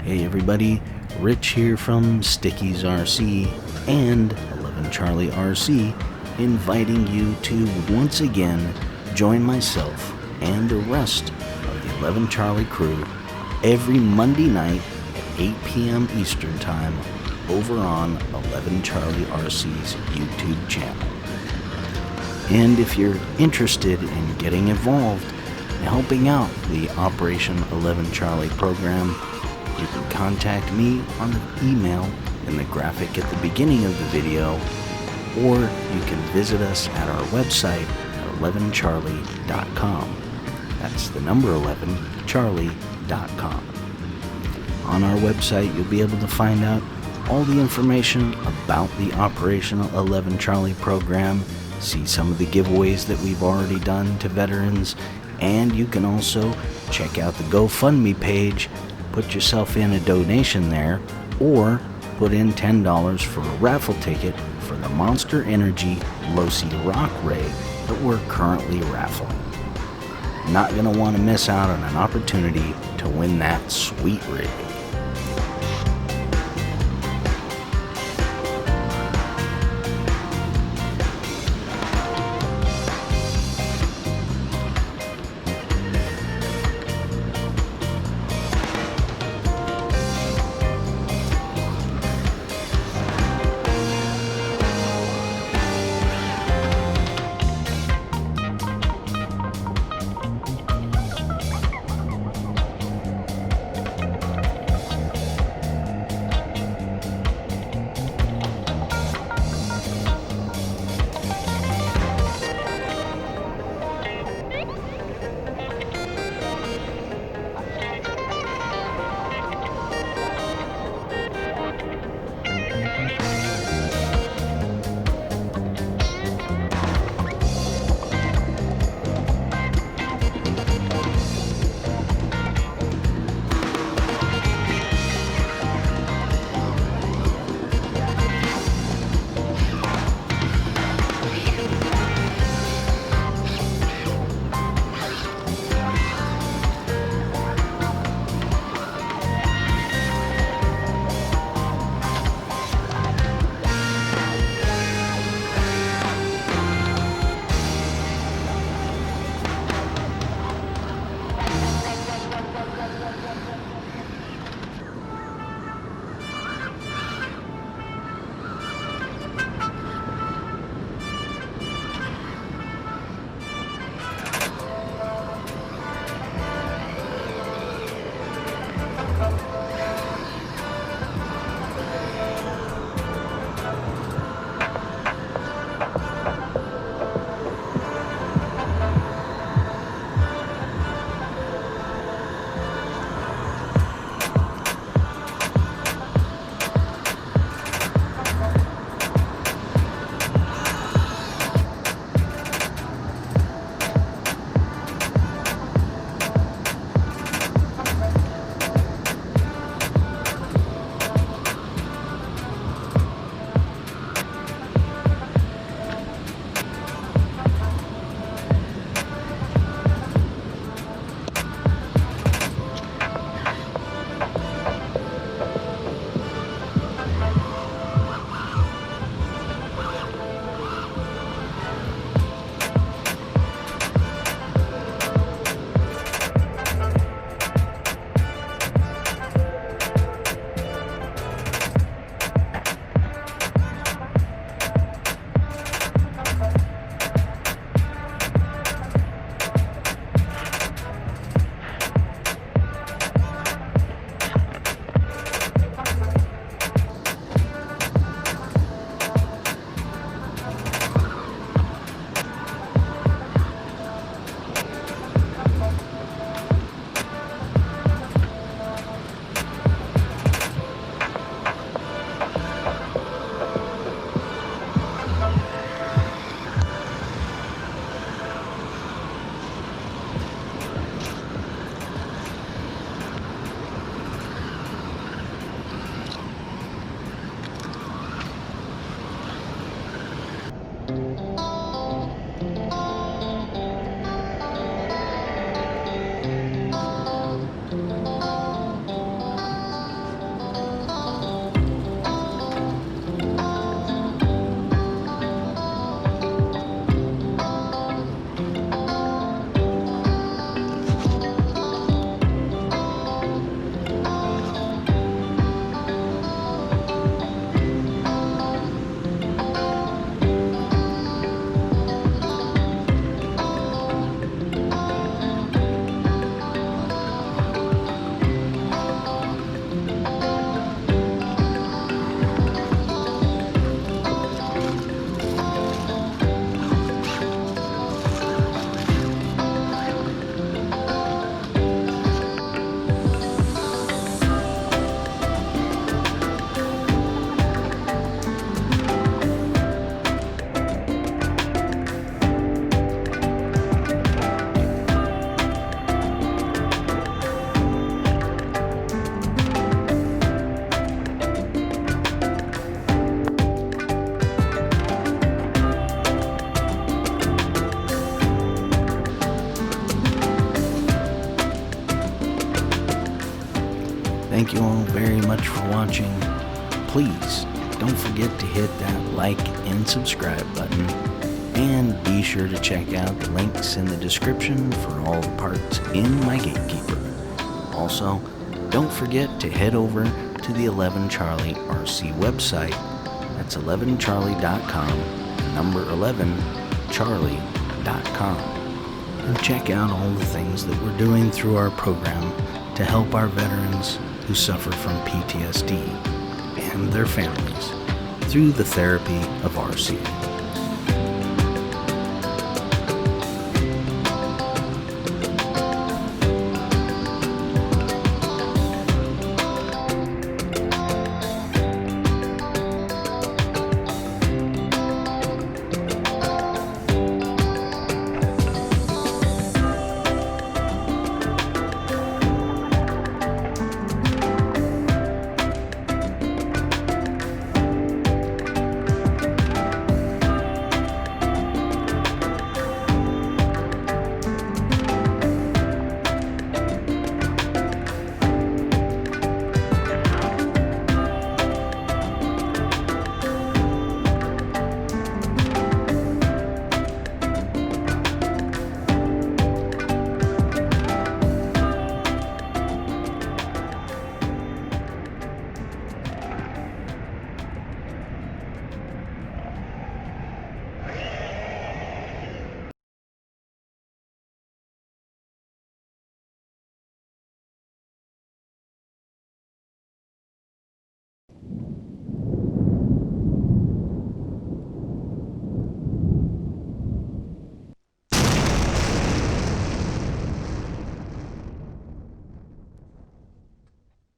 Hey everybody, Rich here from Sticky's RC and 11 Charlie RC, inviting you to once again join myself and the rest of the 11 Charlie crew every Monday night at 8 p.m. Eastern Time over on 11 Charlie RC's YouTube channel. And if you're interested in getting involved and helping out the Operation 11 Charlie program, you can contact me on the email in the graphic at the beginning of the video, or you can visit us at our website at 11charlie.com. That's the number 11charlie.com. On our website, you'll be able to find out all the information about the Operation 11 Charlie program, see some of the giveaways that we've already done to veterans, and you can also check out the GoFundMe page. Put yourself in a donation there, or put in $10 for a raffle ticket for the Monster Energy Low-C Rock Rig that we're currently raffling. Not going to want to miss out on an opportunity to win that sweet rig. very much for watching. Please don't forget to hit that like and subscribe button, and be sure to check out the links in the description for all the parts in my Gatekeeper. Also, don't forget to head over to the 11 Charlie RC website. That's 11charlie.com, number 11charlie.com. And check out all the things that we're doing through our program to help our veterans who suffer from PTSD and their families through the therapy of RC.